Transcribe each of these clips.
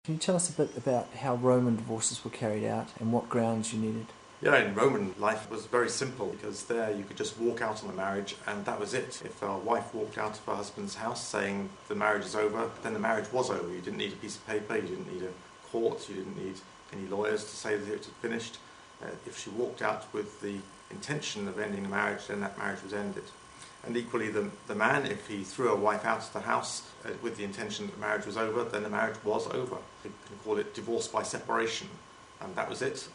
Can you tell us a bit about how Roman divorces were carried out and what grounds you needed? Yeah, in Roman life was very simple because there you could just walk out on a marriage and that was it. If a wife walked out of her husband's house saying the marriage is over, then the marriage was over. You didn't need a piece of paper, you didn't need a court, you didn't need any lawyers to say that it had finished. If she walked out with the intention of ending the marriage, then that marriage was ended. And equally the man, if he threw a wife out of the house with the intention that the marriage was over, then the marriage was over. You can call it divorce by separation. And that was it.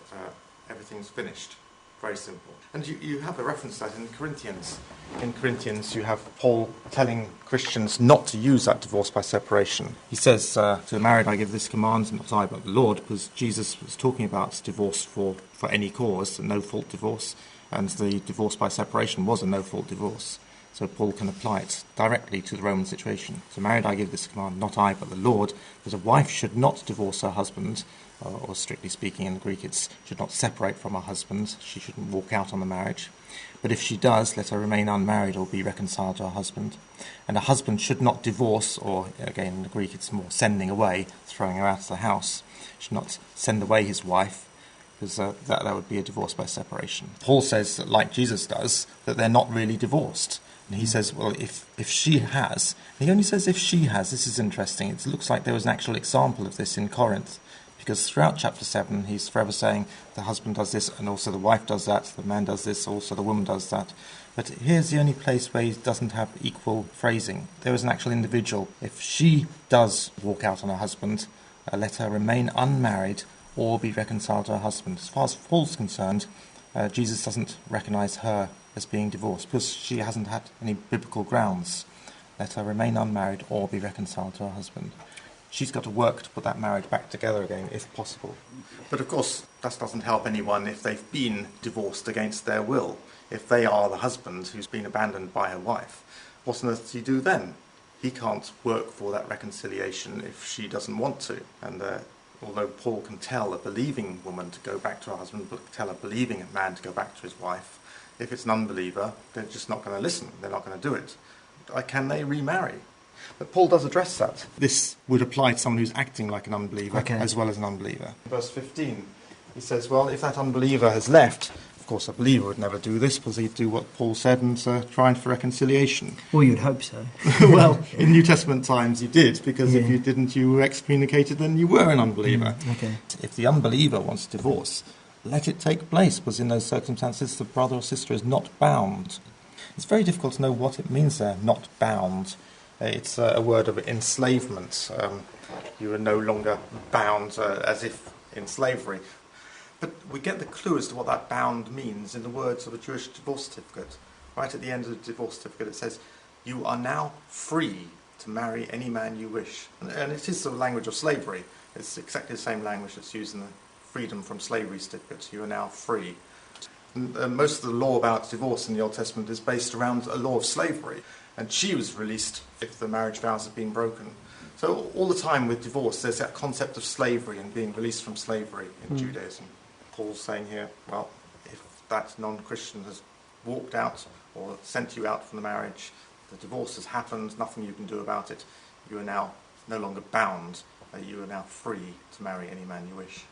Everything's finished. Very simple. And you have a reference to that in Corinthians. In Corinthians you have Paul telling Christians not to use that divorce by separation. He says, to the married I give this command, not I but the Lord, because Jesus was talking about divorce for any cause, a no-fault divorce, and the divorce by separation was a no-fault divorce. So Paul can apply it directly to the Roman situation. To married I give this command, not I but the Lord, that a wife should not divorce her husband, or strictly speaking in the Greek it should not separate from her husband. She shouldn't walk out on the marriage. But if she does, let her remain unmarried or be reconciled to her husband. And a husband should not divorce, or again in the Greek it's more sending away, throwing her out of the house. Should not send away his wife, because that would be a divorce by separation. Paul says, that, like Jesus does, that they're not really divorced. And he says, well, if she has, and he only says if she has, this is interesting. It looks like there was an actual example of this in Corinth, because throughout chapter 7, he's forever saying the husband does this, and also the wife does that, the man does this, also the woman does that. But here's the only place where he doesn't have equal phrasing. There is an actual individual. If she does walk out on her husband, let her remain unmarried or be reconciled to her husband. As far as Paul's concerned, Jesus doesn't recognise her as being divorced because she hasn't had any biblical grounds. Let her remain unmarried or be reconciled to her husband. She's got to work to put that marriage back together again, if possible. But of course, that doesn't help anyone if they've been divorced against their will. If they are the husband who's been abandoned by her wife, what on earth does he do then? He can't work for that reconciliation if she doesn't want to. And although Paul can tell a believing woman to go back to her husband, but tell a believing man to go back to his wife, if it's an unbeliever, they're just not going to listen. They're not going to do it. Can they remarry? But Paul does address that. This would apply to someone who's acting like an unbeliever as well as an unbeliever. Verse 15, he says, well, if that unbeliever has left, of course a believer would never do this because he'd do what Paul said and try for reconciliation. Well, you'd hope so. Well, in New Testament times you did, because if you didn't, you were excommunicated, then you were an unbeliever. If the unbeliever wants divorce, let it take place, because in those circumstances the brother or sister is not bound. It's very difficult to know what it means there, not bound. It's a word of enslavement. You are no longer bound as if in slavery. But we get the clue as to what that bound means in the words of a Jewish divorce certificate. Right at the end of the divorce certificate it says, you are now free to marry any man you wish. And it is the language of slavery. It's exactly the same language that's used in the freedom from slavery certificate. You are now free. And most of the law about divorce in the Old Testament is based around a law of slavery. And she was released if the marriage vows had been broken. So all the time with divorce, there's that concept of slavery and being released from slavery in Judaism. Paul's saying here, well, if that non-Christian has walked out or sent you out from the marriage, the divorce has happened, nothing you can do about it, you are now no longer bound, you are now free to marry any man you wish.